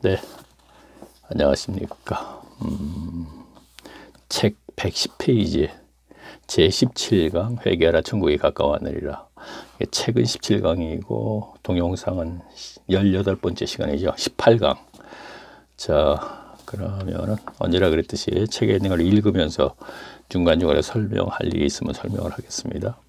네, 안녕하십니까. 책 110페이지 제17강 회개하라 천국이 가까워하느니라. 책은 17강이고 동영상은 18번째 시간이죠. 18강. 자, 그러면은 언제라 그랬듯이 책에 있는 걸 읽으면서 중간중간에 설명할 일이 있으면 설명을 하겠습니다.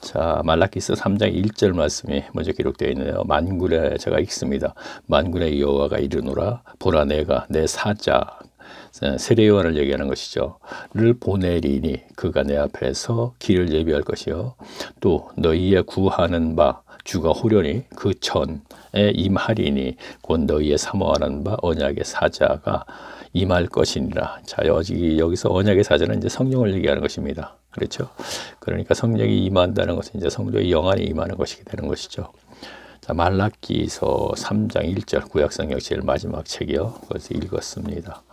자, 말라기서 3장 1절 말씀이 먼저 기록되어 있는데요. 만군의, 제가 읽습니다. 만군의 여호와가 이르노라, 보라 내가 내 사자 세례요한을 얘기하는 것이죠. 를 보내리니 그가 내 앞에서 길을 예비할 것이요, 또 너희의 구하는 바 주가 호련히 그 전에 임하리니 곧 너희의 사모하는 바 언약의 사자가 임할 것이니라. 자, 여기서 언약의 사자는 이제 성령을 얘기하는 것입니다. 그렇죠? 그러니까 성령이 임한다는 것은 이제 성도의 영안이 임하는 것이 되는 것이죠. 자, 말라기서 3장 1절 구약성경 제일 마지막 책이요. 그것을 읽었습니다.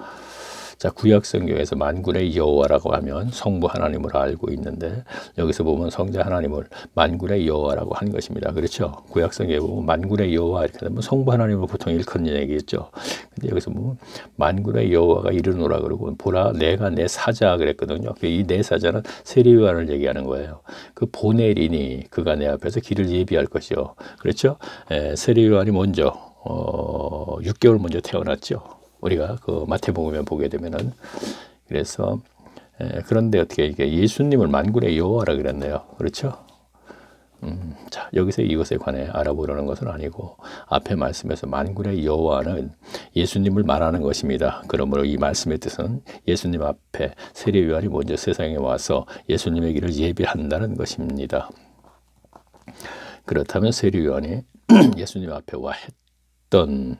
자, 구약성경에서 만군의 여호와라고 하면 성부 하나님을 알고 있는데, 여기서 보면 성자 하나님을 만군의 여호와라고 한 것입니다. 그렇죠? 구약성경에 보면 만군의 여호와 이렇게 되면 성부 하나님을 보통 일컫는 얘기겠죠. 근데 여기서 보면 만군의 여호와가 이르노라 그러고, 보라 내가 내 사자 그랬거든요. 이 내 사자는 세례요한을 얘기하는 거예요. 그 보내리니 그가 내 앞에서 길을 예비할 것이요. 그렇죠? 세례요한이 먼저 6개월 먼저 태어났죠. 우리가 그 마태복음에 보게 되면은. 그래서 그런데 어떻게 이게 예수님을 만군의 여호와라 그랬네요. 그렇죠? 자, 여기서 이것에 관해 알아보려는 것은 아니고, 앞에 말씀에서 만군의 여호와는 예수님을 말하는 것입니다. 그러므로 이 말씀의 뜻은 예수님 앞에 세례요한이 먼저 세상에 와서 예수님의 길을 예비한다는 것입니다. 그렇다면 세례요한이 예수님 앞에 와 했던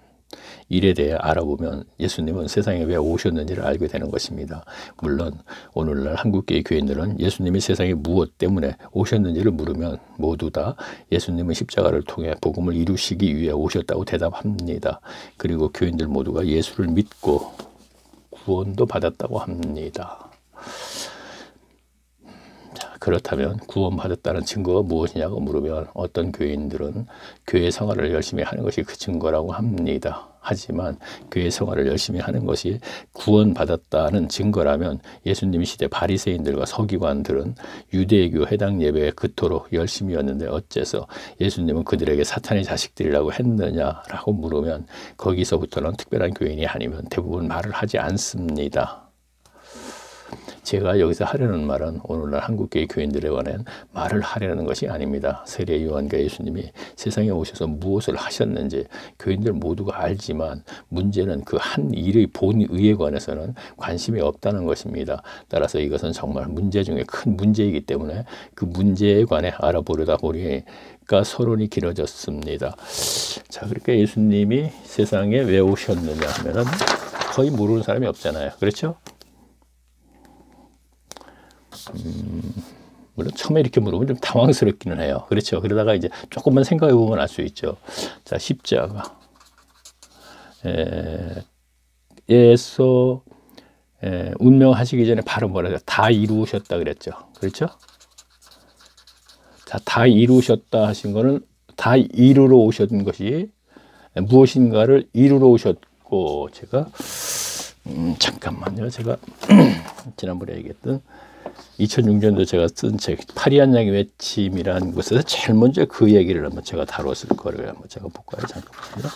일에 대해 알아보면 예수님은 세상에 왜 오셨는지를 알게 되는 것입니다. 물론 오늘날 한국교회 교인들은 예수님이 세상에 무엇 때문에 오셨는지를 물으면 모두 다 예수님은 십자가를 통해 복음을 이루시기 위해 오셨다고 대답합니다. 그리고 교인들 모두가 예수를 믿고 구원도 받았다고 합니다. 그렇다면 구원받았다는 증거가 무엇이냐고 물으면 어떤 교인들은 교회 생활을 열심히 하는 것이 그 증거라고 합니다. 하지만 교회 생활을 열심히 하는 것이 구원받았다는 증거라면 예수님 시대 바리새인들과 서기관들은 유대교 해당 예배에 그토록 열심히였는데 어째서 예수님은 그들에게 사탄의 자식들이라고 했느냐라고 물으면 거기서부터는 특별한 교인이 아니면 대부분 말을 하지 않습니다. 제가 여기서 하려는 말은 오늘날 한국교회 교인들에 관한 말을 하려는 것이 아닙니다. 세례요한과 예수님이 세상에 오셔서 무엇을 하셨는지 교인들 모두가 알지만 문제는 그 한 일의 본의에 관해서는 관심이 없다는 것입니다. 따라서 이것은 정말 문제 중에 큰 문제이기 때문에 그 문제에 관해 알아보려다 보니까 서론이 길어졌습니다. 자, 그러니까 예수님이 세상에 왜 오셨느냐 하면은 거의 모르는 사람이 없잖아요. 그렇죠? 물론 처음에 이렇게 물으면 좀 당황스럽기는 해요. 그렇죠? 그러다가 이제 조금만 생각해 보면 알 수 있죠. 자, 십자가 에서 운명하시기 전에 바로 뭐라 해요? 다 이루셨다 그랬죠. 그렇죠? 자, 다 이루셨다 하신 거는 다 이루러 오셨던 것이 무엇인가를 이루러 오셨고, 제가 잠깐만요. 제가 지난번에 얘기했던 2006년도 제가 쓴 책 파리한 양의 외침이라는 곳에서 제일 먼저 그 얘기를 한번 제가 다뤘을 거를 한번 제가 볼까요? 잠깐만요.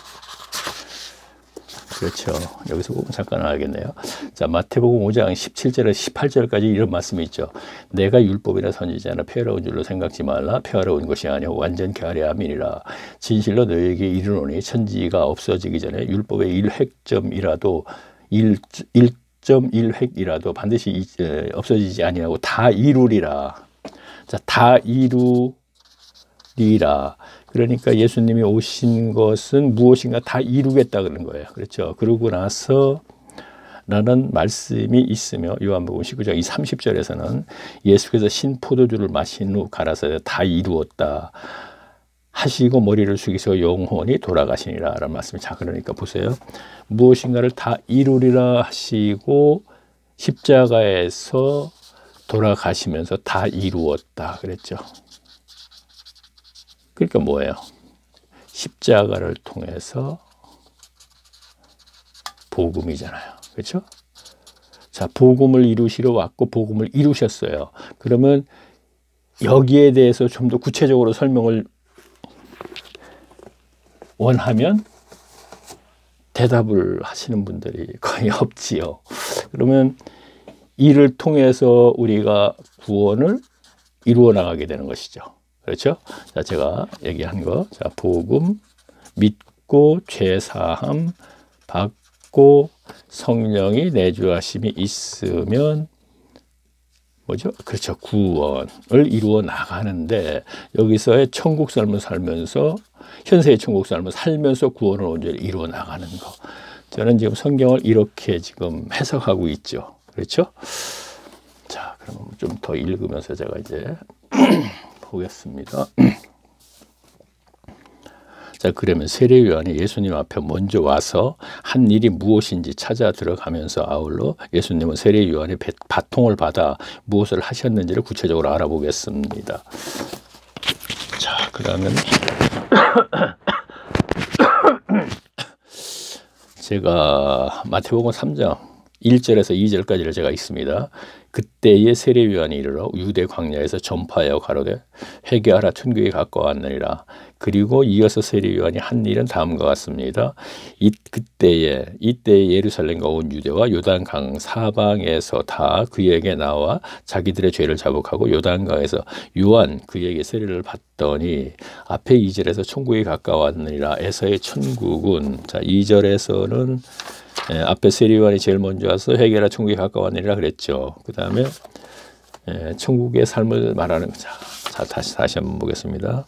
그렇죠. 여기서 보면 잠깐 알겠네요. 자, 마태복음 5장 17절에서 18절까지 이런 말씀이 있죠. 내가 율법이나 선지자나 폐하러운 줄로 생각지 말라. 폐하러운 것이 아니오 완전케 하려 함이니라. 진실로 너에게 이르노니 천지가 없어지기 전에 율법의 1획점이라도 1.1획이라도 반드시 없어지지 아니하고 다 이루리라. 자, 다 이루리라. 그러니까 예수님이 오신 것은 무엇인가 다 이루겠다 그런 거예요. 그렇죠? 그러고 나서 라는 말씀이 있으며, 요한복음 19장 30절에서는 예수께서 신 포도주를 마신 후 가라사대 다 이루었다 하시고 머리를 숙이서 영혼이 돌아가시니라 라는 말씀이. 자, 그러니까 보세요. 무엇인가를 다 이루리라 하시고 십자가에서 돌아가시면서 다 이루었다 그랬죠. 그러니까 뭐예요? 십자가를 통해서 복음이잖아요. 그렇죠? 자, 복음을 이루시러 왔고 복음을 이루셨어요. 그러면 여기에 대해서 좀 더 구체적으로 설명을 원하면 대답을 하시는 분들이 거의 없지요. 그러면 이를 통해서 우리가 구원을 이루어 나가게 되는 것이죠. 그렇죠? 자, 제가 얘기한 거. 자, 복음, 믿고 죄사함 받고 성령이 내주하심이 있으면 뭐죠? 그렇죠. 구원을 이루어 나가는데 여기서의 천국 삶을 살면서 현세의 천국 삶을 살면서 구원을 온전히 이루어 나가는 거. 저는 지금 성경을 이렇게 지금 해석하고 있죠. 그렇죠? 자, 그럼 좀 더 읽으면서 제가 이제 보겠습니다. 자, 그러면 세례 요한이 예수님 앞에 먼저 와서 한 일이 무엇인지 찾아 들어가면서 아울러 예수님은 세례 요한의 바통을 받아 무엇을 하셨는지를 구체적으로 알아보겠습니다. 자, 그러면 제가 마태복음 3장 1절에서 2절까지를 제가 읽습니다. 그때의 세례 요한이 이르러 유대 광야에서 전파하여 가로되 회개하라 천국이 가까웠느니라. 그리고 이어서 세례 요한이 한 일은 다음과 같습니다. 이때 예루살렘과 온 유대와 요단강 사방에서 다 그에게 나와 자기들의 죄를 자복하고 요단강에서 요한 그에게 세례를 받더니 앞에 2절에서 천국이 가까웠느니라 에서의 천국은, 자 2절에서는 앞에 세례 요한이 제일 먼저 와서 회개하라 천국이 가까웠느니라 그랬죠. 그 다음에 천국의 삶을 말하는, 자 다시 한번 보겠습니다.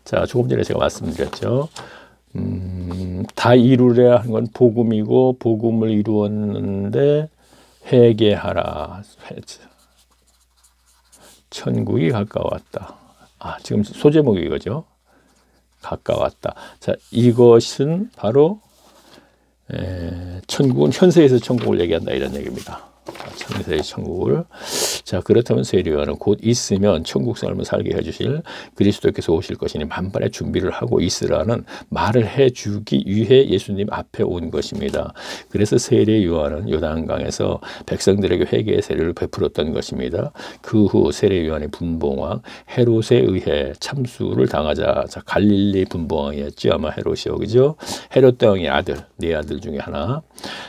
자, 조금 전에 제가 말씀드렸죠. 다 이루려 하는 건 복음이고 복음을 이루었는데 회개하라. 천국이 가까웠다. 아, 지금 소제목이 이거죠. 가까웠다. 자, 이것은 바로 천국은 현세에서 천국을 얘기한다 이런 얘기입니다. 현세의 천국을. 자, 그렇다면 세례 요한은 곧 있으면 천국 삶을 살게 해주실 그리스도께서 오실 것이니 만반의 준비를 하고 있으라는 말을 해주기 위해 예수님 앞에 온 것입니다. 그래서 세례 요한은 요단강에서 백성들에게 회개의 세례를 베풀었던 것입니다. 그 후 세례 요한의 분봉왕 헤롯에 의해 참수를 당하자, 자, 갈릴리 분봉왕이었죠. 아마 헤롯이요, 그죠? 헤롯 왕의 아들, 네 아들 중에 하나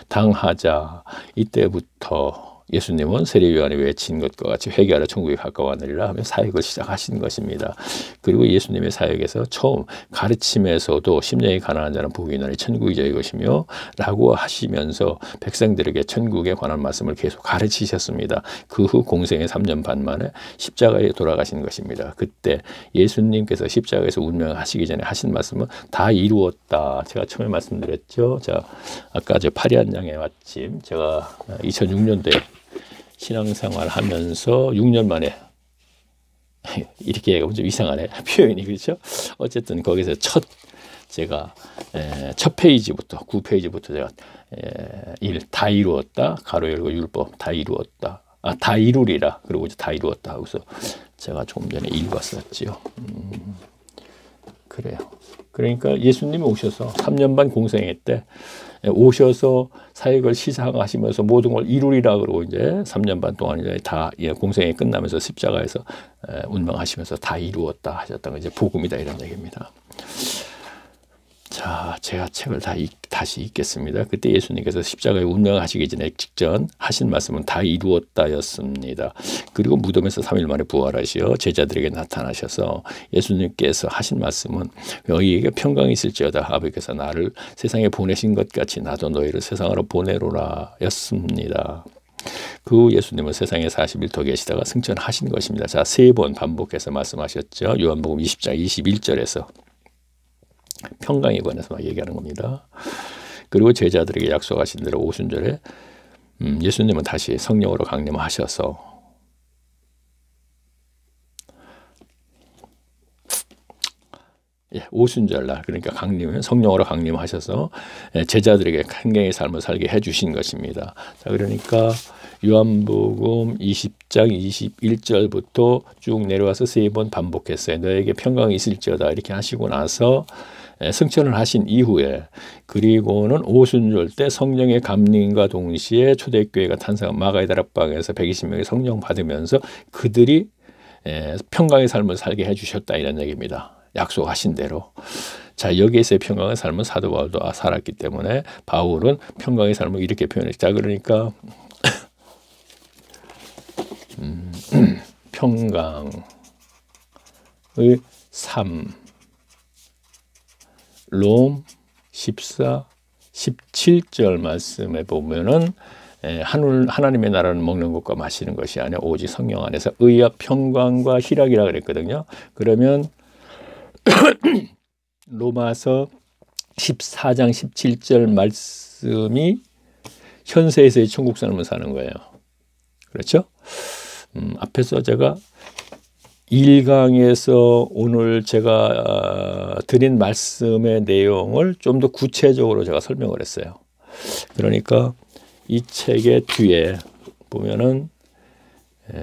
당하자, 이때부터 예수님은 세례 요한이 외친 것과 같이 회개하라 천국이 가까웠느니라 하며 사역을 시작하신 것입니다. 그리고 예수님의 사역에서 처음 가르침에서도 심령이 가난한 자는 복이 있나니 천국이 저희 것이며 라고 하시면서 백성들에게 천국에 관한 말씀을 계속 가르치셨습니다. 그 후 공생의 3년 반 만에 십자가에 돌아가신 것입니다. 그때 예수님께서 십자가에서 운명하시기 전에 하신 말씀은 다 이루었다. 제가 처음에 말씀드렸죠. 자, 아까 저 파리한 양의 아침, 제가 2006년도에 신앙생활 하면서 6년 만에 이렇게 얘기하면 좀 이상하네 표현이, 그렇죠? 어쨌든 거기서 제가 첫 페이지부터 9페이지부터 제가 일 다 이루었다 가로 열고 율법 다 이루었다, 다 이루리라, 그리고 이제 다 이루었다 하고서 제가 조금 전에 읽었었지요. 그래요. 그러니까 예수님이 오셔서 3년 반 공생했대. 오셔서 사역을 시작하시면서 모든 걸 이루리라 그러고 이제 3년 반 동안 이제 다 공생이 끝나면서 십자가에서 운명하시면서 다 이루었다 하셨던 게 이제 복음이다 이런 얘기입니다. 자, 제가 책을 다시 읽겠습니다. 그때 예수님께서 십자가에 운명하시기 전에 직전 하신 말씀은 다 이루었다였습니다. 그리고 무덤에서 3일 만에 부활하시어 제자들에게 나타나셔서 예수님께서 하신 말씀은 너희에게 평강이 있을지어다. 아버지께서 나를 세상에 보내신 것 같이 나도 너희를 세상으로 보내로라 였습니다. 그 후 예수님은 세상에 40일 더 계시다가 승천하신 것입니다. 자, 3번 반복해서 말씀하셨죠. 요한복음 20장 21절에서 평강에 관해서 막 얘기하는 겁니다. 그리고 제자들에게 약속하신 대로 오순절에 예수님은 다시 성령으로 강림하셔서 오순절날, 그러니까 성령으로 강림하셔서 제자들에게 한경의 삶을 살게 해주신 것입니다. 자, 그러니까 요한복음 20장 21절부터 쭉 내려와서 3번 반복했어요. 너에게 평강이 있을지어다 이렇게 하시고 나서 승천을 하신 이후에, 그리고는 오순절 때 성령의 감림과 동시에 초대교회가 탄생한 마가의 다락방에서 120명이 성령 받으면서 그들이 평강의 삶을 살게 해주셨다, 이런 얘기입니다. 약속하신 대로. 자, 여기에서의 평강의 삶은 사도 바울도 살았기 때문에 바울은 평강의 삶을 이렇게 표현했죠. 자, 그러니까 평강의 삶, 롬 14, 17절 말씀에 보면은 하나님의 나라는 먹는 것과 마시는 것이 아니라 오직 성령 안에서 의와 평강과 희락이라 그랬거든요. 그러면 로마서 14장 17절 말씀이 현세에서의 천국 삶을 사는 거예요. 그렇죠? 앞에서 제가 1강에서 오늘 제가 드린 말씀의 내용을 좀 더 구체적으로 제가 설명을 했어요. 그러니까 이 책의 뒤에 보면은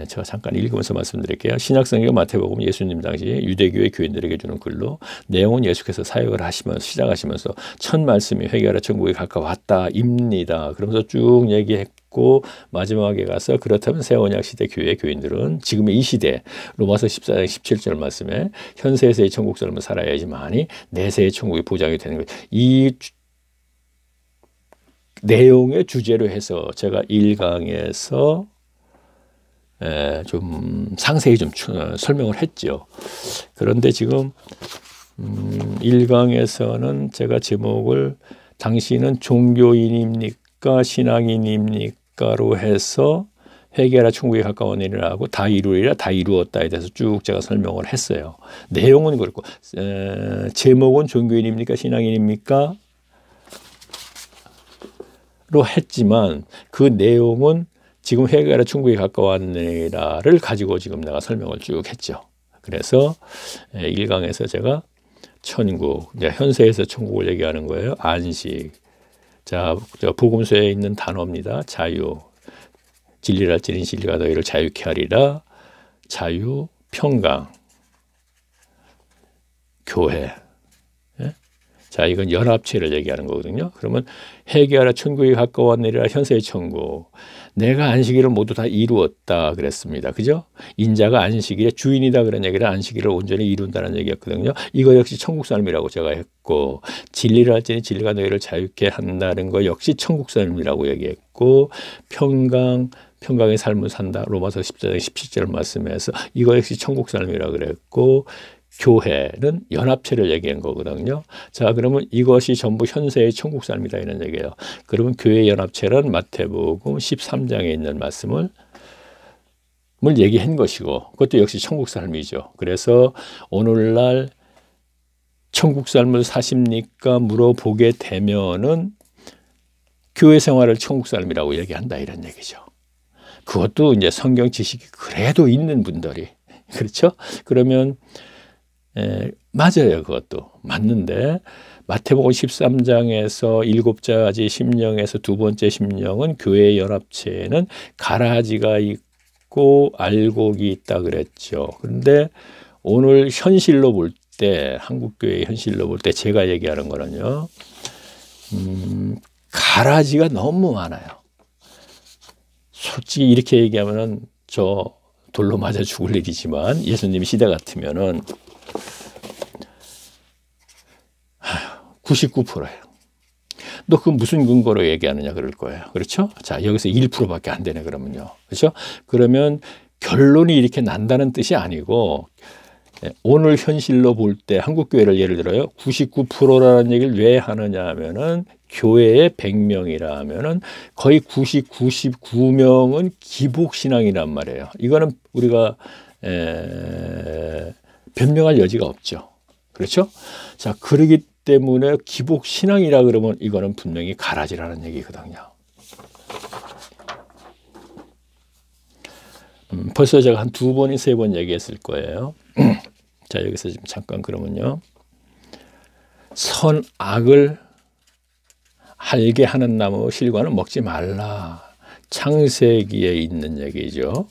제가 잠깐 읽으면서 말씀드릴게요. 신약성경 마태복음 예수님 당시 유대교회 교인들에게 주는 글로, 내용은 예수께서 사역을 하시면서 시작하시면서 첫 말씀이 회개하라 천국에 가까웠다입니다. 그러면서 쭉 얘기했고 마지막에 가서 그렇다면 새 언약 시대 교회 교인들은 지금의 이 시대, 로마서 14장 17절 말씀에 현세에서의 천국 삶을 살아야지만이 내세의 천국이 보장이 되는 거예요. 이 내용의 주제로 해서 제가 1강에서 좀 상세히 좀 설명을 했죠. 그런데 지금 1강에서는 제가 제목을 당신은 종교인입니까 신앙인입니까로 해서 회개하라 천국에 가까운 일이라고 다 이루리라 다 이루었다에 대해서 쭉 제가 설명을 했어요. 내용은 그렇고 제목은 종교인입니까 신앙인입니까 로 했지만 그 내용은 지금 회개하라 천국에 가까웠느니라를 가지고 지금 내가 설명을 쭉 했죠. 그래서 1강에서 제가 천국, 이제 현세에서 천국을 얘기하는 거예요. 안식. 자, 복음서에 있는 단어입니다. 자유. 진리랄지니 진리가 너희를 자유케 하리라. 자유, 평강, 교회. 자, 이건 연합체를 얘기하는 거거든요. 그러면 회개하라 천국에 가까웠느니라 현세의 천국. 내가 안식일을 모두 다 이루었다 그랬습니다. 그죠? 인자가 안식일의 주인이다 그런 얘기를 안식일을 온전히 이룬다는 얘기였거든요. 이거 역시 천국 삶이라고 제가 했고, 진리를 할지니 진리가 너희를 자유케 한다는 거 역시 천국 삶이라고 얘기했고, 평강의 삶을 산다. 로마서 14장 17절 말씀에서 이거 역시 천국 삶이라고 그랬고, 교회는 연합체를 얘기한 거거든요. 자, 그러면 이것이 전부 현세의 천국 삶이다 이런 얘기예요. 그러면 교회 연합체는 마태복음 13장에 있는 말씀을 얘기한 것이고, 그것도 역시 천국 삶이죠. 그래서 오늘날 천국 삶을 사십니까 물어보게 되면은 교회 생활을 천국 삶이라고 얘기한다 이런 얘기죠. 그것도 이제 성경 지식이 그래도 있는 분들이, 그렇죠? 그러면 맞아요. 그것도 맞는데 마태복음 13장에서 7가지 심령에서 두 번째 심령은 교회 연합체에는 가라지가 있고 알곡이 있다 그랬죠. 그런데 오늘 현실로 볼 때, 한국교회 현실로 볼 때 제가 얘기하는 거는요, 가라지가 너무 많아요. 솔직히 이렇게 얘기하면은 저 돌로 맞아 죽을 일이지만 예수님 시대 같으면은 99%예요. 너 그 무슨 근거로 얘기하느냐 그럴 거예요. 그렇죠? 자, 여기서 1%밖에 안 되네 그러면요. 그렇죠? 그러면 결론이 이렇게 난다는 뜻이 아니고, 오늘 현실로 볼 때 한국 교회를 예를 들어요. 99%라는 얘기를 왜 하느냐 하면은 교회에 100명이라 하면은 거의 99명은 기복신앙이란 말이에요. 이거는 우리가 변명할 여지가 없죠. 그렇죠? 자, 그러기 때문에 기복신앙이라 그러면 이거는 분명히 가라지라는 얘기거든요. 벌써 제가 한 2번, 3번 얘기했을 거예요. 자, 여기서 지금 잠깐 그러면요. 선악을 알게 하는 나무 실과는 먹지 말라. 창세기에 있는 얘기죠.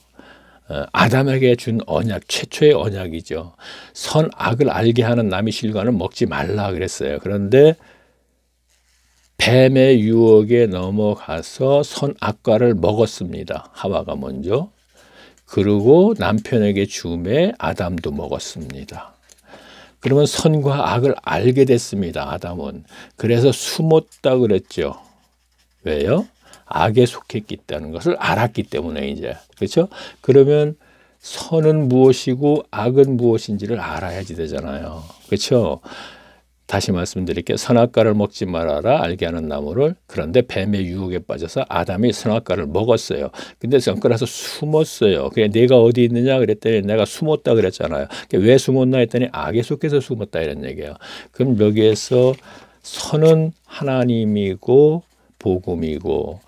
아담에게 준 언약, 최초의 언약이죠. 선악을 알게 하는 나무 실과는 먹지 말라 그랬어요. 그런데 뱀의 유혹에 넘어가서 선악과를 먹었습니다. 하와가 먼저. 그리고 남편에게 주매 아담도 먹었습니다. 그러면 선과 악을 알게 됐습니다. 아담은. 그래서 숨었다 그랬죠. 왜요? 악에 속했다는 것을 알았기 때문에 이제. 그렇죠? 그러면 선은 무엇이고 악은 무엇인지를 알아야지 되잖아요. 그렇죠? 다시 말씀드릴게요. 선악과를 먹지 말아라 알게 하는 나무를. 그런데 뱀의 유혹에 빠져서 아담이 선악과를 먹었어요. 근데 그래서 숨었어요. 그냥 내가 어디 있느냐 그랬더니 내가 숨었다 그랬잖아요. 왜 숨었나 했더니 악에 속해서 숨었다 이런 얘기예요. 그럼 여기에서 선은 하나님이고 복음이고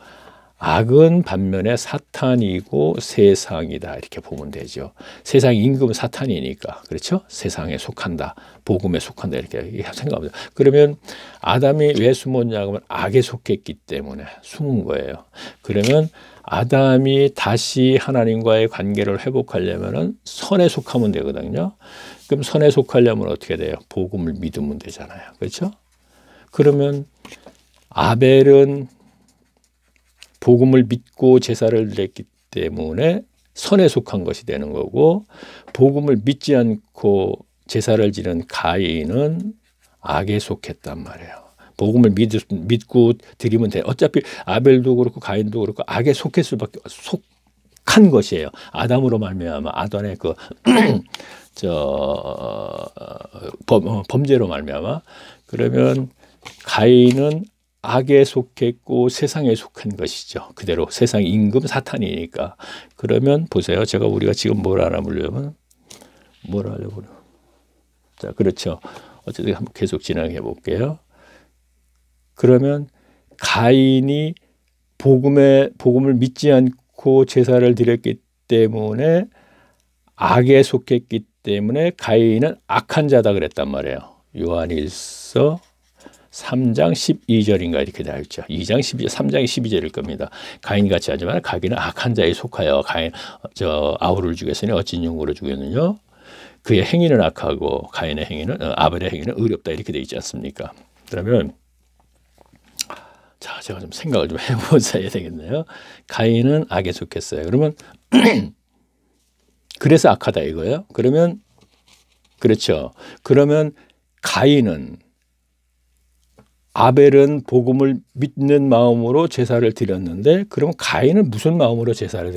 악은 반면에 사탄이고 세상이다 이렇게 보면 되죠. 세상 임금은 사탄이니까 그렇죠? 세상에 속한다, 복음에 속한다 이렇게 생각합니다. 그러면 아담이 왜 숨었냐 하면 악에 속했기 때문에 숨은 거예요. 그러면 아담이 다시 하나님과의 관계를 회복하려면은 선에 속하면 되거든요. 그럼 선에 속하려면 어떻게 돼요? 복음을 믿으면 되잖아요. 그렇죠? 그러면 아벨은 복음을 믿고 제사를 드렸기 때문에 선에 속한 것이 되는 거고, 복음을 믿지 않고 제사를 지른 가인은 악에 속했단 말이에요. 복음을 믿고 드리면 돼. 어차피 아벨도 그렇고 가인도 그렇고 악에 속했을 수밖에 속한 것이에요. 아담으로 말미암아 아담의 그 범죄로 말미암아. 그러면 가인은 악에 속했고 세상에 속한 것이죠. 그대로 세상 임금 사탄이니까. 그러면 보세요. 우리가 지금 뭘 알아보려면 뭘 하려고. 자, 그렇죠. 어쨌든 한번 계속 진행해 볼게요. 그러면 가인이 복음을 믿지 않고 제사를 드렸기 때문에 악에 속했기 때문에 가인은 악한 자다 그랬단 말이에요. 요한일서 3장 12절인가 이렇게 되어 있죠. 2장 12절, 3장이 12절일 겁니다. 가인같이 하지만 가인은 악한 자에 속하여 아우를 죽였으니 어찌 용으로 죽였느냐. 그의 행위는 악하고 가인의 행위는 아벨의 행위는 의롭다 이렇게 되어 있지 않습니까? 그러면 자, 제가 좀 생각을 좀 해보셔야 되겠네요. 가인은 악에 속했어요. 그러면 그래서 악하다 이거예요. 그러면 그렇죠. 그러면 가인은 아벨은 복음을 믿는 마음으로 제사를 드렸는데, 그러면 가인은 무슨 마음으로 제사를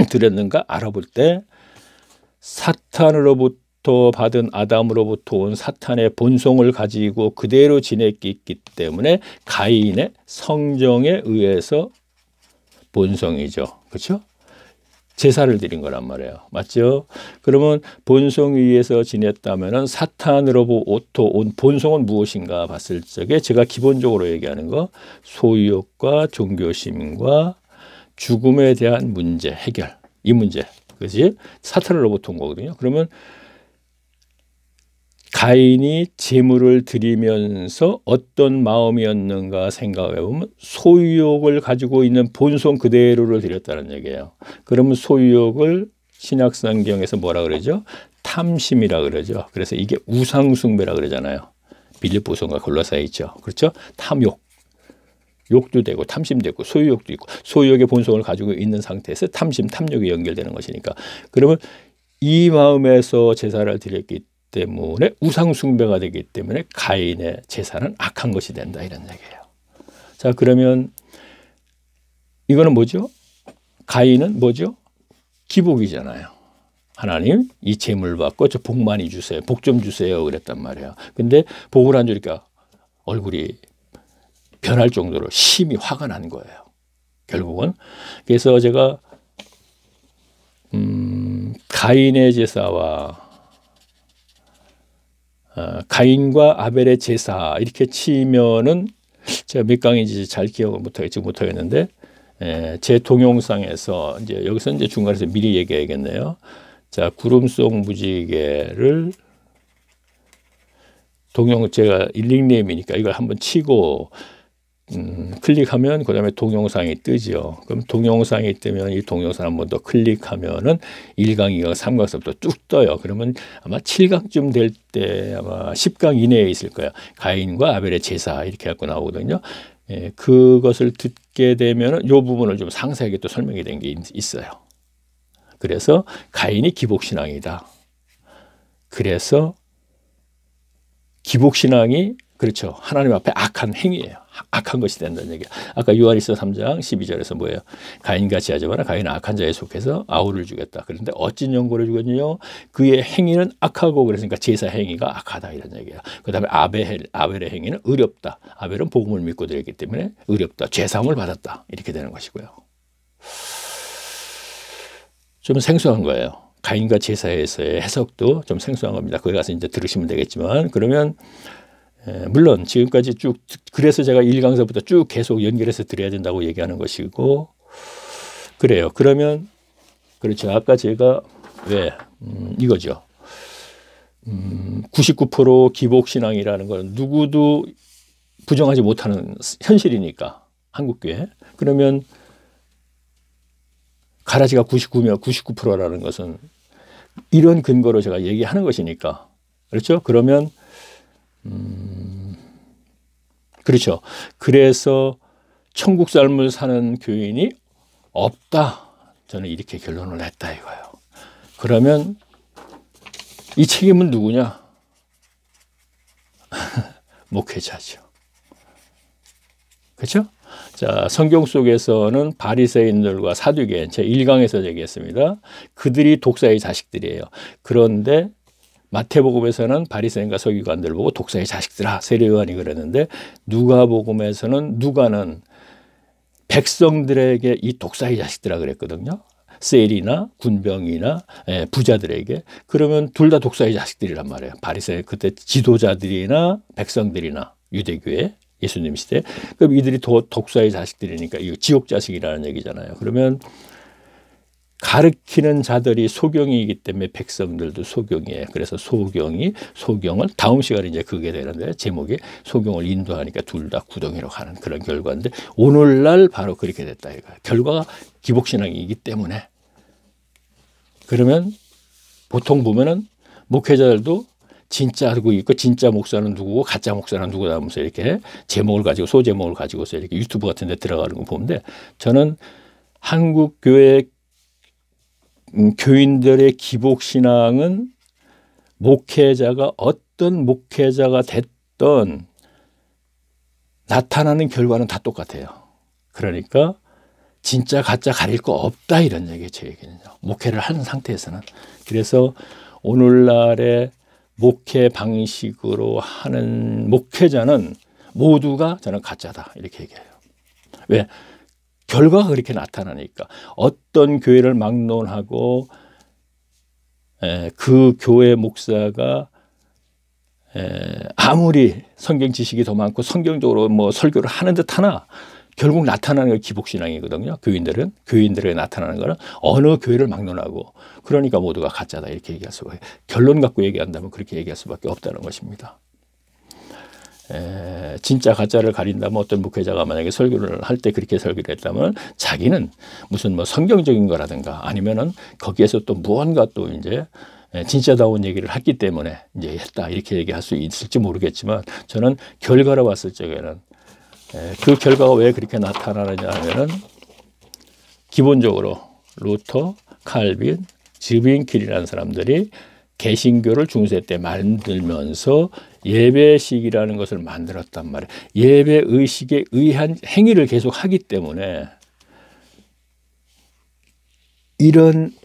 드렸는가 알아볼 때 사탄으로부터 받은 아담으로부터 온 사탄의 본성을 가지고 그대로 지냈기 때문에 가인의 성정에 의해서 본성이죠. 그렇죠? 제사를 드린 거란 말이에요. 맞죠? 그러면 본성 위에서 지냈다면 사탄으로부터 온 본성은 무엇인가 봤을 적에 제가 기본적으로 얘기하는 거 소유욕과 종교심과 죽음에 대한 문제 해결, 이 문제, 그렇지? 사탄으로부터 온 거거든요. 그러면 가인이 제물을 드리면서 어떤 마음이었는가 생각해 보면 소유욕을 가지고 있는 본성 그대로를 드렸다는 얘기예요. 그러면 소유욕을 신약성경에서 뭐라 그러죠? 탐심이라 그러죠. 그래서 이게 우상숭배라 그러잖아요. 빌립보서인가 골로새에 있죠. 그렇죠? 탐욕. 욕도 되고 탐심도 있고 소유욕도 있고 소유욕의 본성을 가지고 있는 상태에서 탐욕이 연결되는 것이니까. 그러면 이 마음에서 제사를 드렸기 때문에 우상 숭배가 되기 때문에 가인의 제사는 악한 것이 된다 이런 얘기예요. 자, 그러면 이거는 뭐죠? 가인은 뭐죠? 기복이잖아요. 하나님 이 재물 받고 저 복 많이 주세요. 복 좀 주세요 그랬단 말이에요. 근데 복을 안 주니까 얼굴이 변할 정도로 심히 화가 난 거예요. 결국은. 그래서 제가 가인의 제사와 가인과 아벨의 제사 이렇게 치면은 제가 몇 강인지 잘 기억을 못하겠는데 제 동영상에서 이제 여기서 이제 중간에서 미리 얘기해야겠네요. 자, 구름 속 무지개를 제가 닉네임이니까 이걸 한번 치고 클릭하면 그 다음에 동영상이 뜨죠. 그럼 동영상이 뜨면 이 동영상 한 번 더 클릭하면은 1강, 2강, 3강서부터 쭉 떠요. 그러면 아마 7강쯤 될 때 아마 10강 이내에 있을 거예요. 가인과 아벨의 제사 이렇게 갖고 나오거든요. 예, 그것을 듣게 되면 이 부분을 좀 상세하게 또 설명이 된 게 있어요. 그래서 가인이 기복신앙이다. 그래서 기복신앙이 그렇죠. 하나님 앞에 악한 행위예요. 악한 것이 된다는 얘기예요. 아까 요한일서 3장 12절에서 뭐예요? 가인같이 하지 마라. 가인은 악한 자에 속해서 아우를 죽였다. 그런데 어찌 연고를 죽였느냐? 그의 행위는 악하고 그랬으니까 제사 행위가 악하다 이런 얘기예요. 그 다음에 아벨의 행위는 의롭다. 아벨은 복음을 믿고 드렸기 때문에 의롭다. 죄사함을 받았다. 이렇게 되는 것이고요. 좀 생소한 거예요. 가인과 제사에서의 해석도 좀 생소한 겁니다. 거기 가서 이제 들으시면 되겠지만 그러면 물론 지금까지 쭉 그래서 제가 1강서부터 쭉 계속 연결해서 드려야 된다고 얘기하는 것이고 그래요. 그러면 그렇죠. 아까 제가 왜 이거죠. 99% 기복신앙이라는 건 누구도 부정하지 못하는 현실이니까 한국교회. 그러면 가라지가 99면 99%라는 것은 이런 근거로 제가 얘기하는 것이니까 그렇죠. 그러면 그렇죠. 그래서 천국 삶을 사는 교인이 없다. 저는 이렇게 결론을 냈다 이거예요. 그러면 이 책임은 누구냐? 목회자죠. 그렇죠? 자, 성경 속에서는 바리새인들과 사두개인 제 1강에서 얘기했습니다. 그들이 독사의 자식들이에요. 그런데 마태복음에서는 바리새인과 서기관들 보고 독사의 자식들아 세례요한이 그랬는데 누가복음에서는 누가는 백성들에게 이 독사의 자식들아 그랬거든요. 셀이나 군병이나 부자들에게. 그러면 둘 다 독사의 자식들이란 말이에요. 바리새인 그때 지도자들이나 백성들이나 유대교회 예수님 시대. 그럼 이들이 독사의 자식들이니까 이거 지옥 자식이라는 얘기잖아요. 그러면 가르치는 자들이 소경이기 때문에 백성들도 소경이에요. 그래서 소경을 다음 시간에 이제 그게 되는데 제목이 소경을 인도하니까 둘 다 구덩이로 가는 그런 결과인데 오늘날 바로 그렇게 됐다 이거예요. 결과가 기복신앙이기 때문에. 그러면 보통 보면은 목회자들도 진짜 누구 있고 진짜 목사는 누구고 가짜 목사는 누구다 하면서 이렇게 제목을 가지고 소제목을 가지고서 이렇게 유튜브 같은 데 들어가는 거 보는데 저는 한국 교회 교인들의 기복신앙은 목회자가 어떤 목회자가 됐던 나타나는 결과는 다 똑같아요. 그러니까 진짜 가짜 가릴 거 없다 이런 얘기예요. 제 얘기는요. 목회를 하는 상태에서는. 그래서 오늘날의 목회 방식으로 하는 목회자는 모두가 저는 가짜다 이렇게 얘기해요. 왜? 결과가 그렇게 나타나니까. 어떤 교회를 막론하고 그 교회 목사가 아무리 성경 지식이 더 많고 성경적으로 뭐 설교를 하는 듯 하나 결국 나타나는 게 기복신앙이거든요. 교인들에게 나타나는 거는 어느 교회를 막론하고 그러니까 모두가 가짜다 이렇게 얘기할 수가 있어요. 결론 갖고 얘기한다면 그렇게 얘기할 수밖에 없다는 것입니다. 진짜 가짜를 가린다면 어떤 목회자가 만약에 설교를 할 때 그렇게 설교를 했다면 자기는 무슨 뭐 성경적인 거라든가 아니면은 거기에서 또 무언가 또 이제 진짜다운 얘기를 했기 때문에 이제 했다 이렇게 얘기할 수 있을지 모르겠지만 저는 결과로 봤을 적에는 그 결과가 왜 그렇게 나타나느냐 하면은 기본적으로 루터, 칼빈, 즈빈킬이라는 사람들이 개신교를 중세 때 만들면서 예배식이라는 것을 만들었단 말이에요. 예배 의식에 의한 행위를 계속 하기 때문에 이런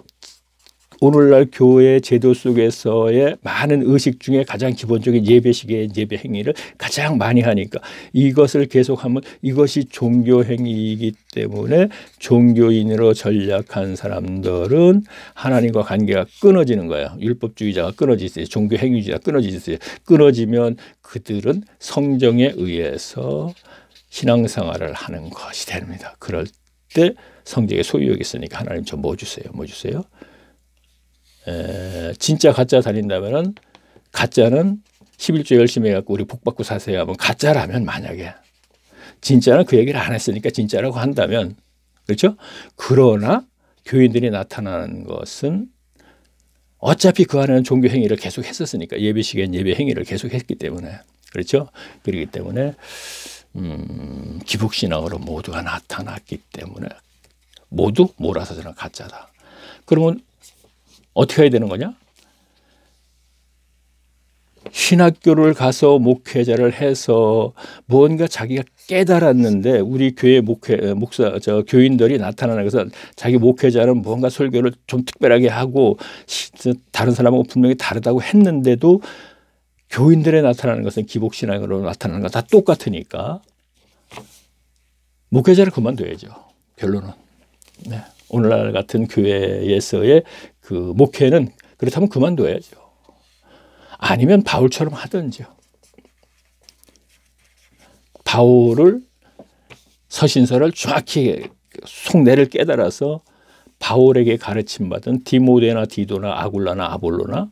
오늘날 교회 제도 속에서의 많은 의식 중에 가장 기본적인 예배식의 예배 행위를 가장 많이 하니까 이것을 계속하면 이것이 종교 행위이기 때문에 종교인으로 전락한 사람들은 하나님과 관계가 끊어지는 거예요. 율법주의자가 끊어지세요. 종교 행위주의자가 끊어지세요. 끊어지면 그들은 성정에 의해서 신앙생활을 하는 것이 됩니다. 그럴 때 성경의 소유욕이 있으니까 하나님 저 뭐 주세요? 뭐 주세요? 진짜 가짜 다닌다면은 가짜는 11조 열심히 해갖고 우리 복 받고 사세요 하면 가짜라면 만약에 진짜는 그 얘기를 안 했으니까 진짜라고 한다면, 그렇죠? 그러나 교인들이 나타나는 것은 어차피 그 안에는 종교 행위를 계속 했었으니까, 예배 시간 예배 행위를 계속 했기 때문에, 그렇죠? 그렇기 때문에 기복신앙으로 모두가 나타났기 때문에 모두 몰아서 저는 가짜다. 그러면 어떻게 해야 되는 거냐? 신학교를 가서 목회자를 해서 뭔가 자기가 깨달았는데, 우리 교회 교인들이 나타나는 것은 자기 목회자는 뭔가 설교를 좀 특별하게 하고 다른 사람하고 분명히 다르다고 했는데도 교인들에 나타나는 것은 기복신앙으로 나타나는 거 다 똑같으니까 목회자를 그만둬야죠. 결론은. 네. 오늘날 같은 교회에서의 그 목회는 그렇다면 그만둬야죠. 아니면 바울처럼 하든지요. 바울을 서신서를 정확히 속내를 깨달아서 바울에게 가르침받은 디모데나 디도나 아굴라나 아볼로나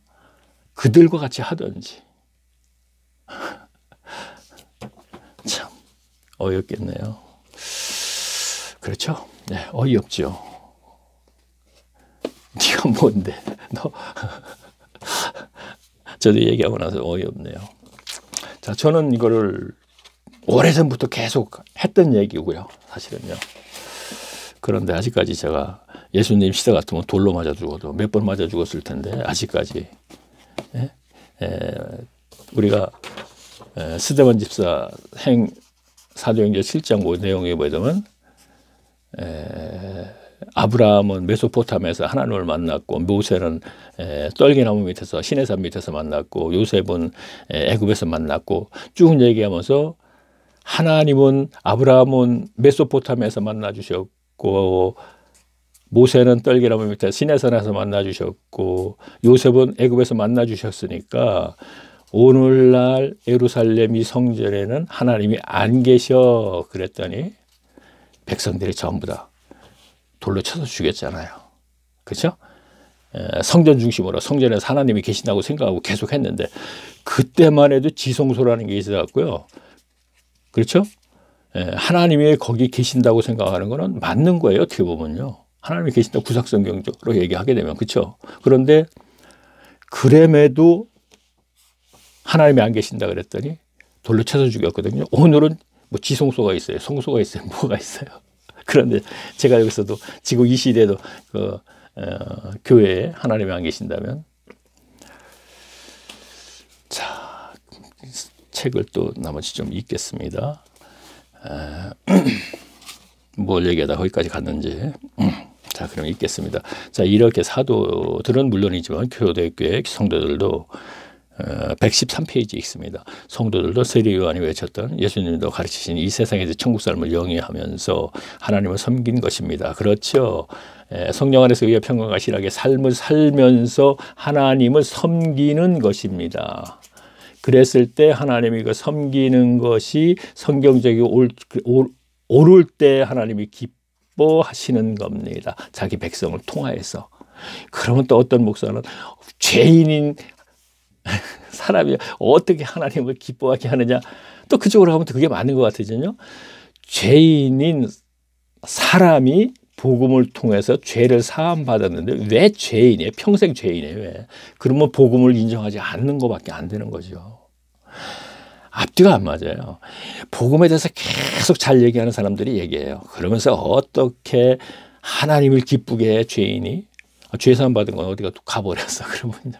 그들과 같이 하든지. 참 어이없겠네요. 그렇죠? 네, 어이없죠. 네가 뭔데? 너 저도 얘기하고 나서 어이없네요. 자, 저는 이거를 오래전부터 계속 했던 얘기고요. 사실은요. 그런데 아직까지 제가 예수님 시대 같으면 돌로 맞아 죽어도 몇 번 맞아 죽었을 텐데 아직까지 우리가 스데반 집사 사도행전 7장 그 내용에 보면 아브라함은 메소포타미아에서 하나님을 만났고, 모세는 떨기나무 밑에서 시내산 밑에서 만났고, 요셉은 애굽에서 만났고, 쭉 얘기하면서 하나님은 아브라함은 메소포타미아에서 만나 주셨고, 모세는 떨기나무 밑에 시내산에서 만나 주셨고, 요셉은 애굽에서 만나 주셨으니까 오늘날 예루살렘 성전에는 하나님이 안 계셔 그랬더니 백성들이 전부 다 돌로 쳐서 죽였잖아요. 그렇죠? 성전 중심으로 성전에서 하나님이 계신다고 생각하고 계속 했는데, 그때만 해도 지성소라는 게 있어갖고요. 그렇죠? 하나님이 거기 계신다고 생각하는 거는 맞는 거예요. 어떻게 보면요. 하나님이 계신다고 구약성경적으로 얘기하게 되면. 그렇죠? 그런데 그럼에도 하나님이 안 계신다 그랬더니 돌로 쳐서 죽였거든요. 오늘은 뭐 지성소가 있어요. 성소가 있어요. 뭐가 있어요. 그런데 제가 여기서도 지금 이 시대에도 교회에 하나님이 안 계신다면, 자, 책을 또 나머지 좀 읽겠습니다. 뭘 얘기하다 거기까지 갔는지. 자, 그럼 읽겠습니다. 자, 이렇게 사도들은 물론이지만 교대교회 성도들도 113페이지 읽습니다. 성도들도 세례 요한이 외쳤던 예수님도 가르치신 이 세상에서 천국 삶을 영위하면서 하나님을 섬긴 것입니다. 그렇죠. 성령 안에서 의의 평강과 실하게 삶을 살면서 하나님을 섬기는 것입니다. 그랬을 때 하나님이 그 섬기는 것이 성경적이고 옳을 때 하나님이 기뻐하시는 겁니다. 자기 백성을 통하여서. 그러면 또 어떤 목사는 죄인인 사람이 어떻게 하나님을 기뻐하게 하느냐, 또 그쪽으로 가면 또 그게 맞는 것 같으거든요. 죄인인 사람이 복음을 통해서 죄를 사함 받았는데 왜 죄인이에요? 평생 죄인이에요. 왜? 그러면 복음을 인정하지 않는 것밖에 안 되는 거죠. 앞뒤가 안 맞아요. 복음에 대해서 계속 잘 얘기하는 사람들이 얘기해요. 그러면서 어떻게 하나님을 기쁘게 해, 죄인이? 죄 사함 받은 건 어디가 또 가버렸어. 그러면요.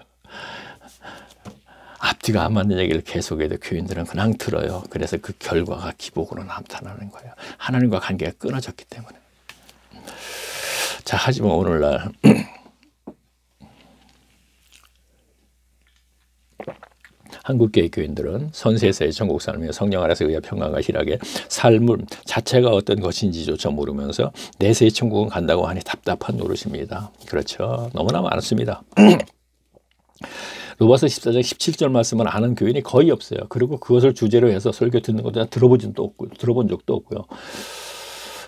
앞뒤가 안 맞는 얘기를 계속해도 교인들은 그냥 들어요. 그래서 그 결과가 기복으로 나타나는 거예요. 하나님과 관계가 끊어졌기 때문에. 자, 하지만 오늘날 한국교회 교인들은 선세세의 전국 삶이며 성령 안에서 의의 평강과 희락의 삶을 자체가 어떤 것인지조차 모르면서 내세의 천국은 간다고 하니 답답한 노릇입니다. 그렇죠. 너무나 많습니다. 로마서 14장 17절 말씀을 아는 교인이 거의 없어요. 그리고 그것을 주제로 해서 설교 듣는 것도 들어본 적도 없고요.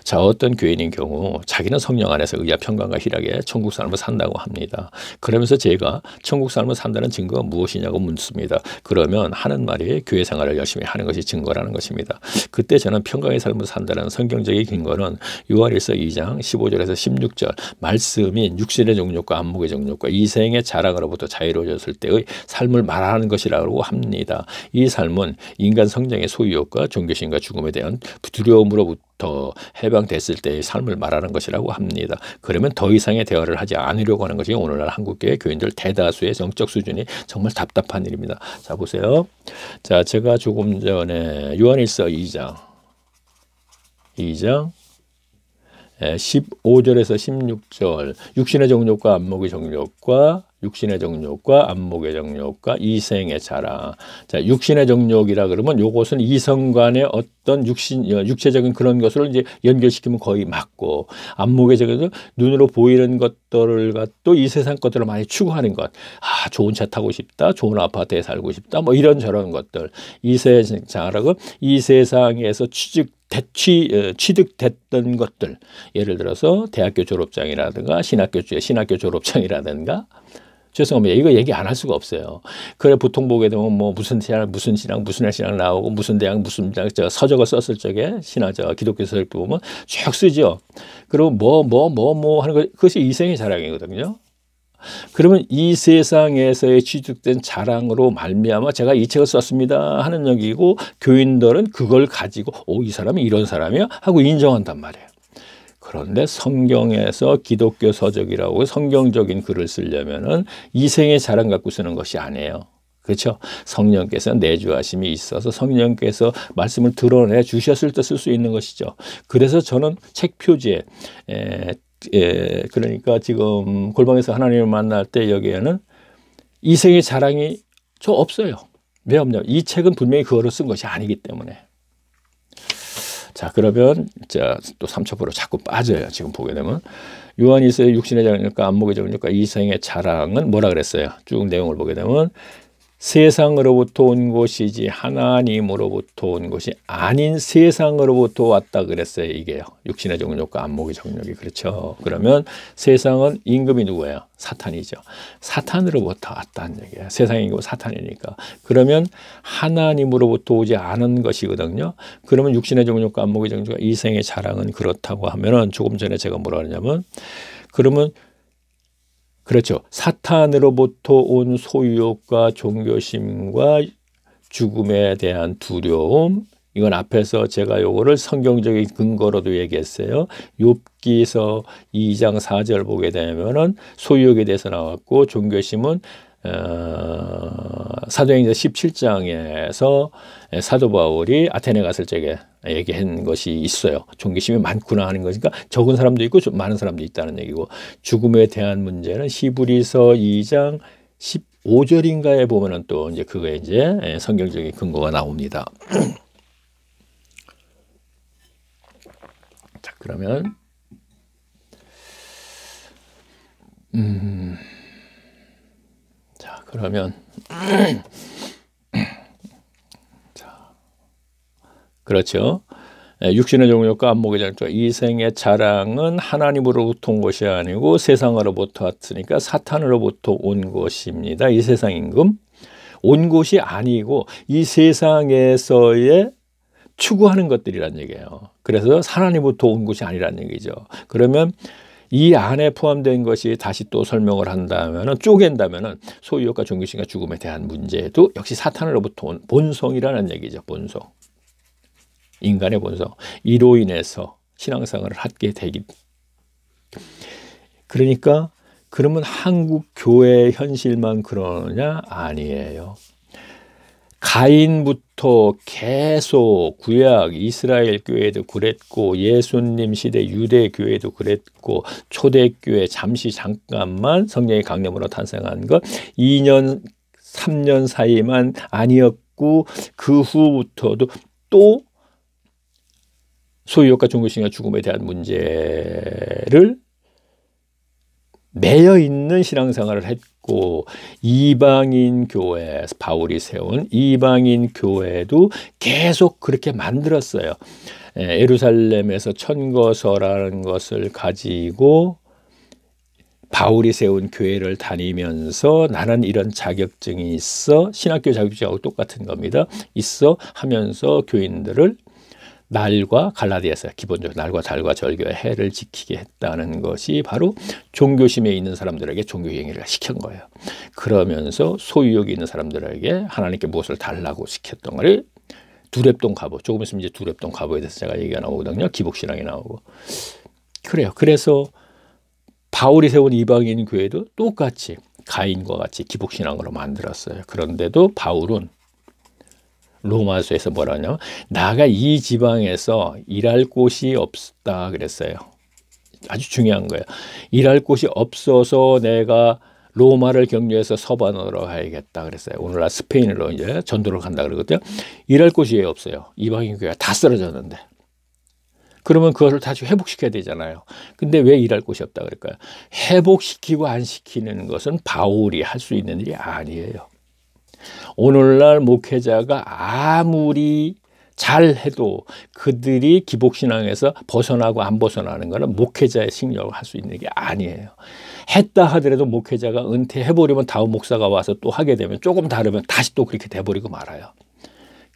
자, 어떤 교인인 경우 자기는 성령 안에서 의와 평강과 희락에 천국 삶을 산다고 합니다. 그러면서 제가 천국 삶을 산다는 증거가 무엇이냐고 묻습니다. 그러면 하는 말이 교회 생활을 열심히 하는 것이 증거라는 것입니다. 그때 저는 평강의 삶을 산다는 성경적인 근거는 요한일서 2장 15절에서 16절 말씀인 육신의 정욕과 안목의 정욕과 이생의 자랑으로부터 자유로워졌을 때의 삶을 말하는 것이라고 합니다. 이 삶은 인간 성장의 소유욕과 종교심과 죽음에 대한 두려움으로부터 해방됐을 때의 삶을 말하는 것이라고 합니다. 그러면 더 이상의 대화를 하지 않으려고 하는 것이 오늘날 한국교회 교인들 대다수의 정적 수준이 정말 답답한 일입니다. 자, 보세요. 자, 제가 조금 전에 요한일서 2장 15절에서 16절 육신의 정욕과 안목의 정욕과 육신의 정욕과 안목의 정욕과 이생의 자랑. 자, 육신의 정욕이라 그러면 요것은 이성 간의 어떤 육체적인 그런 것을 이제 연결시키면 거의 맞고, 안목의 정욕은 눈으로 보이는 것들을 또 이 세상 것들을 많이 추구하는 것. 아, 좋은 차 타고 싶다, 좋은 아파트에 살고 싶다, 뭐 이런 저런 것들. 이세상 자랑은 이 세상에서 취득됐던 것들, 예를 들어서 대학교 졸업장이라든가 신학교 졸업장이라든가, 죄송합니다. 이거 얘기 안 할 수가 없어요. 그래 보통 보게 되면 뭐 무슨 신앙 나오고 무슨 대학 무슨 서적을 썼을 적에 기독교 서적 보면 쭉 쓰죠. 그리고 뭐 하는 것, 그것이 이생의 자랑이거든요. 그러면 이 세상에서의 취득된 자랑으로 말미암아 제가 이 책을 썼습니다 하는 얘기고, 교인들은 그걸 가지고 이 사람이 이런 사람이야 하고 인정한단 말이에요. 그런데 성경에서 기독교 서적이라고 성경적인 글을 쓰려면은 이생의 자랑 갖고 쓰는 것이 아니에요. 그렇죠? 성령께서 내주하심이 있어서 성령께서 말씀을 드러내 주셨을 때 쓸 수 있는 것이죠. 그래서 저는 책 표지에 그러니까 지금 골방에서 하나님을 만날 때 여기에는 이생의 자랑이 저 없어요. 왜 없냐? 이 책은 분명히 그거로 쓴 것이 아니기 때문에. 자, 그러면 또 3첩으로 자꾸 빠져요. 지금 보게 되면 요한일서의 육신의 정욕과 안목의 정욕과 이생의 자랑은 뭐라 그랬어요? 쭉 내용을 보게 되면 세상으로부터 온 것이지 하나님으로부터 온 것이 아닌 세상으로부터 왔다 그랬어요. 이게요. 육신의 정욕과 안목의 정욕이. 그렇죠. 그러면 세상은 임금이 누구예요? 사탄이죠. 사탄으로부터 왔다는 얘기예요. 세상의 임금은 사탄이니까. 그러면 하나님으로부터 오지 않은 것이거든요. 그러면 육신의 정욕과 안목의 정욕과 이생의 자랑은 그렇다고 하면은, 조금 전에 제가 뭐라 하냐면, 그러면 그렇죠. 사탄으로부터 온 소유욕과 종교심과 죽음에 대한 두려움, 이건 앞에서 제가 요거를 성경적인 근거로도 얘기했어요. 욥기서 2장 4절 보게 되면은 소유욕에 대해서 나왔고, 종교심은 사도행전 17장에서 사도 바울이 아테네 갔을 적에 얘기한 것이 있어요. 종교심이 많구나 하는 것이니까 적은 사람도 있고 좀 많은 사람도 있다는 얘기고, 죽음에 대한 문제는 히브리서 2장 15절인가에 보면은 또 이제 그거에 이제 성경적인 근거가 나옵니다. 자, 그러면 자, 그렇죠. 육신의 정욕과 안목의 정욕과 이생의 자랑은 하나님으로부터 온 것이 아니고 세상으로부터 왔으니까 사탄으로부터 온 것입니다. 이 세상 임금 온 것이 아니고 이 세상에서의 추구하는 것들이란 얘기예요. 그래서 하나님부터 온 것이 아니란 얘기죠. 그러면 이 안에 포함된 것이 다시 또 설명을 한다면은, 쪼갠다면은 소유욕과 종교심과 죽음에 대한 문제도 역시 사탄으로부터 온 본성이라는 얘기죠. 본성. 인간의 본성. 이로 인해서 신앙생활을 하게 되기. 그러니까 그러면 한국 교회의 현실만 그러느냐? 아니에요. 가인부터 계속 구약 이스라엘 교회도 그랬고, 예수님 시대 유대 교회도 그랬고, 초대교회 잠깐만 성령의 강림으로 탄생한 것 2년 3년 사이만 아니었고, 그 후부터도 또 소유욕과 종교심과 죽음에 대한 문제를 매여 있는 신앙생활을 했고, 이방인 교회, 바울이 세운 이방인 교회도 계속 그렇게 만들었어요. 예루살렘에서 천거서라는 것을 가지고 바울이 세운 교회를 다니면서 나는 이런 자격증이 있어, 신학교 자격증하고 똑같은 겁니다. 있어 하면서 교인들을 날과 갈라디아서 기본적으로 날과 달과 절교의 해를 지키게 했다는 것이 바로 종교심에 있는 사람들에게 종교행위를 시킨 거예요. 그러면서 소유욕이 있는 사람들에게 하나님께 무엇을 달라고 시켰던 거를 두렙동 가보, 조금 있으면 이제 두렙동 가보에 대해서 제가 얘기가 나오거든요. 기복신앙이 나오고. 그래요. 그래서 바울이 세운 이방인 교회도 똑같이 가인과 같이 기복신앙으로 만들었어요. 그런데도 바울은 로마서에서 뭐라 하냐면 나가 이 지방에서 일할 곳이 없다 그랬어요. 아주 중요한 거예요. 일할 곳이 없어서 내가 로마를 경유해서 서반으로 가야겠다 그랬어요. 오늘날 스페인으로 이제 전도를 간다 그러거든요. 일할 곳이 없어요. 이방인 교회가 다 쓰러졌는데. 그러면 그것을 다시 회복시켜야 되잖아요. 근데 왜 일할 곳이 없다 그럴까요? 회복시키고 안 시키는 것은 바울이 할 수 있는 일이 아니에요. 오늘날 목회자가 아무리 잘해도 그들이 기복신앙에서 벗어나고 안 벗어나는 것은 목회자의 능력을 할 수 있는 게 아니에요. 했다 하더라도 목회자가 은퇴해버리면 다음 목사가 와서 또 하게 되면 조금 다르면 다시 또 그렇게 돼버리고 말아요.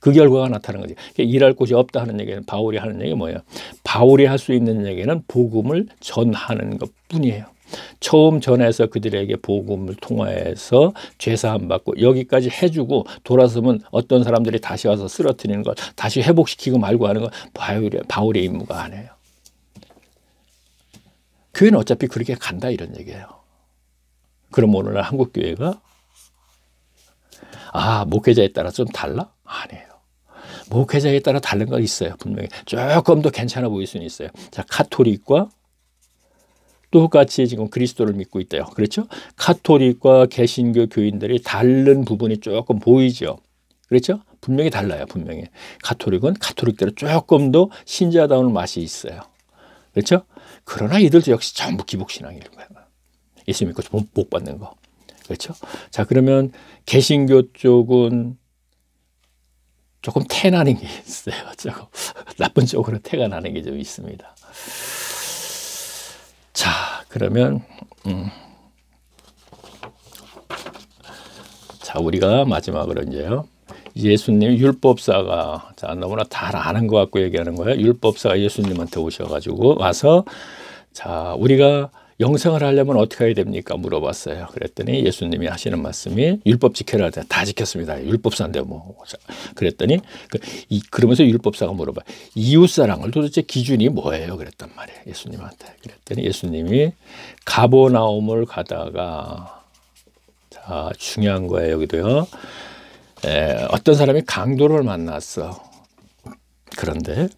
그 결과가 나타나는 거지. 일할 곳이 없다 하는 얘기는 바울이 하는 얘기가 뭐예요? 바울이 할 수 있는 얘기는 복음을 전하는 것뿐이에요. 처음 전해서 그들에게 복음을 통하여서 죄사함 받고 여기까지 해주고 돌아서면 어떤 사람들이 다시 와서 쓰러뜨리는 것, 다시 회복시키고 말고 하는 건 바울의 임무가 아니에요. 교회는 어차피 그렇게 간다 이런 얘기예요. 그럼 오늘날 한국 교회가 목회자에 따라 좀 달라? 아니에요. 목회자에 따라 다른 거 있어요. 분명히 조금 더 괜찮아 보일 수는 있어요. 자, 카톨릭과 똑같이 지금 그리스도를 믿고 있대요. 그렇죠? 카톨릭과 개신교 교인들이 다른 부분이 조금 보이죠. 그렇죠? 분명히 달라요. 분명히. 카톨릭은 카톨릭대로 조금 더 신자다운 맛이 있어요. 그렇죠? 그러나 이들도 역시 전부 기복신앙인 거예요. 예수 믿고 복 받는 거. 그렇죠? 자, 그러면 개신교 쪽은 조금 태나는 게 있어요. 조금 나쁜 쪽으로 태가 나는 게 좀 있습니다. 자, 그러면 자, 우리가 마지막으로 이제요. 예수님 율법사가 자, 너무나 다 아는 것 같고 얘기하는 거예요. 율법사가 예수님한테 오셔가지고 와서 자, 우리가 영생을 하려면 어떻게 해야 됩니까? 물어봤어요. 그랬더니 예수님이 하시는 말씀이 율법 지켜라. 다 지켰습니다. 율법사인데 뭐. 그랬더니 그러면서 율법사가 물어봐요. 이웃사랑을 도대체 기준이 뭐예요? 그랬단 말이에요. 예수님한테. 그랬더니 예수님이 가버나움을 가다가 자, 중요한 거예요. 여기도요. 어떤 사람이 강도를 만났어. 그런데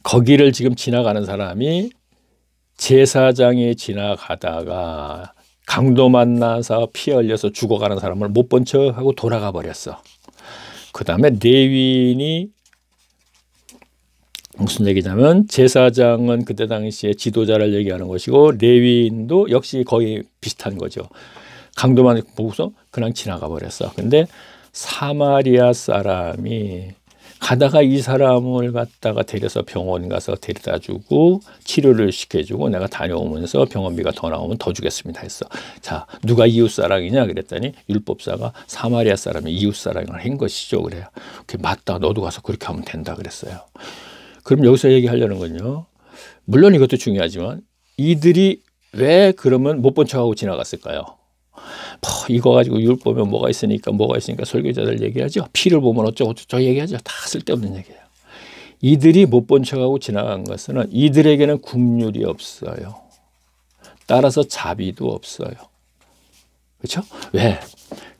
거기를 지금 지나가는 사람이 제사장이 지나가다가 강도 만나서 피 흘려서 죽어가는 사람을 못 본 척하고 돌아가 버렸어. 그 다음에 레위인이 무슨 얘기냐면 제사장은 그때 당시에 지도자를 얘기하는 것이고 레위인도 역시 거의 비슷한 거죠. 강도만 보고서 그냥 지나가 버렸어. 근데 사마리아 사람이 가다가 이 사람을 갖다가 데려서 병원 가서 데려다 주고 치료를 시켜주고 내가 다녀오면서 병원비가 더 나오면 더 주겠습니다 했어. 자, 누가 이웃사랑이냐 그랬더니 율법사가 사마리아 사람이 이웃사랑을 한 것이죠. 그래요. 맞다. 너도 가서 그렇게 하면 된다 그랬어요. 그럼 여기서 얘기하려는 건요. 물론 이것도 중요하지만 이들이 왜 그러면 못 본 척하고 지나갔을까요? 이거 가지고 율법에 뭐가 있으니까 설교자들 얘기하죠. 피를 보면 어쩌고 저 얘기하죠. 다 쓸데없는 얘기예요. 이들이 못 본 척하고 지나간 것은 이들에게는 국률이 없어요. 따라서 자비도 없어요. 그렇죠? 왜?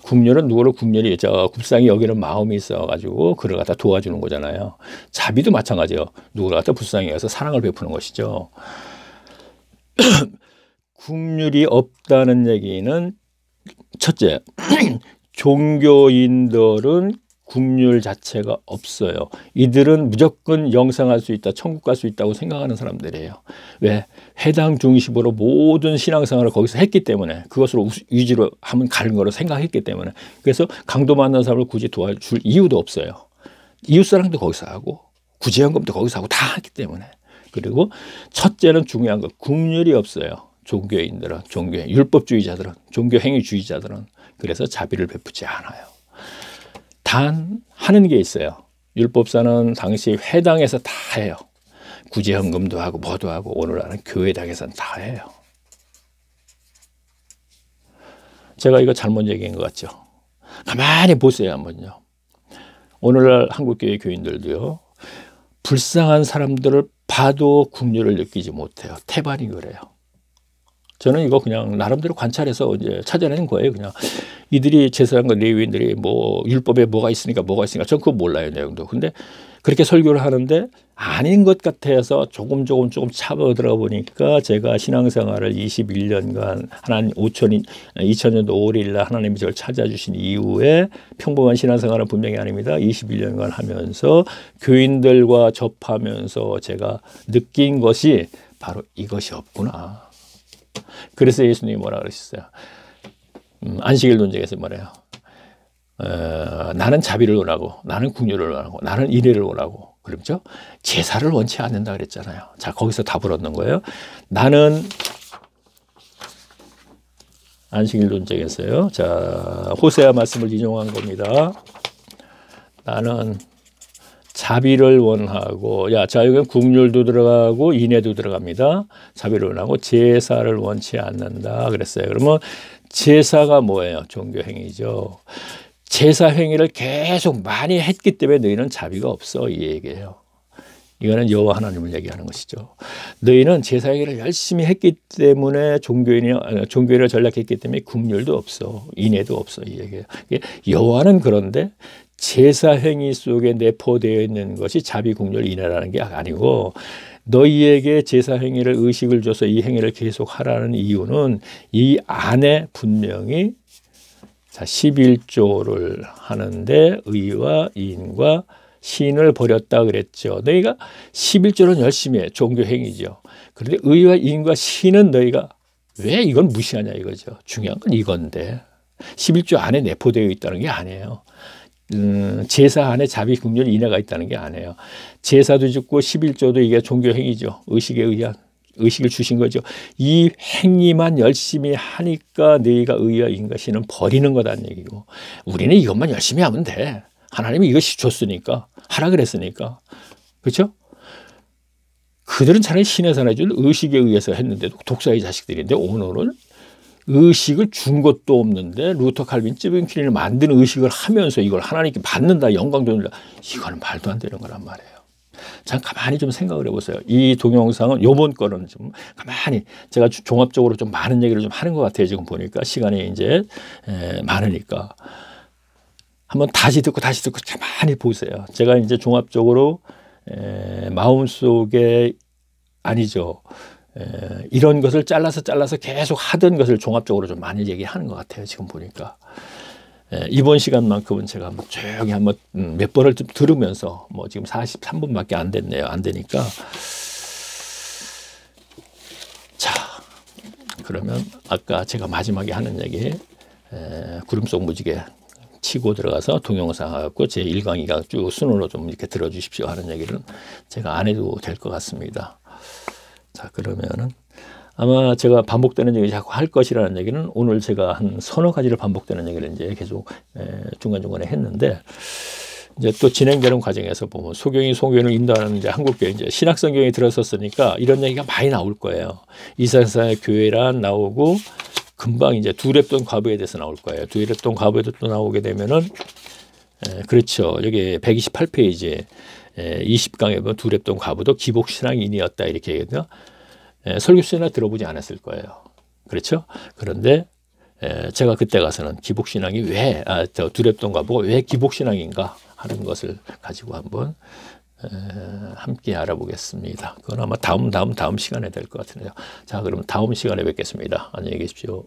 국률은 누구를 국률이 굽상이 여기는 마음이 있어가지고 그를 갖다 도와주는 거잖아요. 자비도 마찬가지예요. 누구를 갖다 불쌍히 해서 사랑을 베푸는 것이죠. 국률이 없다는 얘기는 첫째, 종교인들은 국률 자체가 없어요. 이들은 무조건 영생할 수 있다, 천국 갈 수 있다고 생각하는 사람들이에요. 왜? 회당 중심으로 모든 신앙생활을 거기서 했기 때문에, 그것으로 위주로 하면 가는 거로 생각했기 때문에. 그래서 강도 만난 사람을 굳이 도와줄 이유도 없어요. 이웃사랑도 거기서 하고 구제연금도 거기서 하고 다 하기 때문에. 그리고 첫째는 중요한 거, 국률이 없어요. 종교인들은, 율법주의자들은, 종교행위주의자들은. 그래서 자비를 베푸지 않아요. 단 하는 게 있어요. 율법사는 당시 회당에서 다 해요. 구제헌금도 하고 뭐도 하고, 오늘날은 교회당에서는 다 해요. 제가 이거 잘못 얘기한 것 같죠? 가만히 보세요 한번요. 오늘날 한국교회 교인들도요, 불쌍한 사람들을 봐도 국률을 느끼지 못해요. 태반이 그래요. 저는 이거 그냥 나름대로 관찰해서 이제 찾아내는 거예요. 그냥 이들이 제사장과 레위인들이 뭐 율법에 뭐가 있으니까 전 그거 몰라요, 내용도. 근데 그렇게 설교를 하는데 아닌 것 같아서 조금 차고 들어가 보니까, 제가 신앙생활을 21년간 하나님 2000년도 5월 1일 날 하나님이 저를 찾아주신 이후에 평범한 신앙생활은 분명히 아닙니다. 21년간 하면서 교인들과 접하면서 제가 느낀 것이 바로 이것이 없구나. 그래서 예수님이 뭐라 그러셨어요? 안식일 논쟁에서 뭐래요? 나는 자비를 원하고, 나는 국률을 원하고, 나는 인애를 원하고, 그렇죠? 제사를 원치 않는다 그랬잖아요. 자, 거기서 답을 얻는 거예요. 나는 안식일 논쟁에서요. 자, 호세아 말씀을 인용한 겁니다. 나는 자비를 원하고, 자, 여기는 국률도 들어가고 인애도 들어갑니다. 자비를 원하고 제사를 원치 않는다 그랬어요. 그러면 제사가 뭐예요? 종교 행위죠. 제사 행위를 계속 많이 했기 때문에 너희는 자비가 없어, 이 얘기예요. 이거는 여호와 하나님을 얘기하는 것이죠. 너희는 제사 행위를 열심히 했기 때문에 종교인을 전락했기 때문에 국률도 없어, 인애도 없어, 이 얘기예요. 여호와는 그런데 제사 행위 속에 내포되어 있는 것이 자비, 국률, 인애라는 게 아니고, 너희에게 제사 행위를 의식을 줘서 이 행위를 계속 하라는 이유는 이 안에 분명히, 자, 11조를 하는데 의와 인과 신을 버렸다 그랬죠. 너희가 11조는 열심히 해, 종교 행위죠. 그런데 의와 인과 신은 너희가 왜 이건 무시하냐 이거죠. 중요한 건 이건데 11조 안에 내포되어 있다는 게 아니에요. 제사 안에 자비, 국률, 인애가 있다는 게 아니에요. 제사도 짓고 11조도 이게 종교 행위죠. 의식에 의한, 의식을 주신 거죠. 이 행위만 열심히 하니까 너희가 의와 인과 신은 버리는 거다는 얘기고, 우리는 이것만 열심히 하면 돼. 하나님이 이것이 줬으니까, 하라 그랬으니까. 그렇죠? 그들은 차라리 신의 산에 줄 의식에 의해서 했는데도 독사의 자식들인데, 오늘은 의식을 준 것도 없는데 루터 칼빈 찌븐키린을 만든 의식을 하면서 이걸 하나님께 받는다, 영광 돌린다, 이거는 말도 안 되는 거란 말이에요. 참 가만히 좀 생각을 해보세요. 이 동영상은 요번 거는 좀 가만히 제가 종합적으로 좀 많은 얘기를 좀 하는 것 같아요. 지금 보니까 시간이 이제 많으니까 한번 다시 듣고 가만히 보세요. 제가 이제 종합적으로 마음속에 아니죠. 이런 것을 잘라서 계속 하던 것을 종합적으로 좀 많이 얘기하는 것 같아요. 지금 보니까. 이번 시간만큼은 제가 한번 조용히 한번 몇 번을 좀 들으면서, 뭐 지금 43분밖에 안 됐네요. 안 되니까. 자, 그러면 아까 제가 마지막에 하는 얘기, 구름 속 무지개 치고 들어가서 동영상 하고 제 1강, 2강 쭉 순으로 좀 이렇게 들어주십시오 하는 얘기를 제가 안 해도 될 것 같습니다. 자, 그러면은 아마 제가 반복되는 얘기 자꾸 할 것이라는 얘기는 오늘 제가 한 서너 가지를 반복되는 얘기를 이제 계속 중간중간에 했는데, 이제 또 진행되는 과정에서 보면 소경을 인도하는 이제 한국교회 이제 신학성경이 들어섰으니까 이런 얘기가 많이 나올 거예요. 이사야의 교회란 나오고, 금방 이제 두렙돈 과부에 대해서 나올 거예요. 두렙돈 과부에도 또 나오게 되면은, 그렇죠. 여기 128페이지에 20강에 보면 두렙돈 과부도 기복신앙인이었다 이렇게 얘기해요. 설교수나 들어보지 않았을 거예요. 그렇죠? 그런데 제가 그때 가서는 기복신앙이 왜, 두렙돈 과부가 왜 기복신앙인가 하는 것을 가지고 한번 함께 알아보겠습니다. 그건 아마 다음 시간에 될 것 같은데요. 자, 그럼 다음 시간에 뵙겠습니다. 안녕히 계십시오.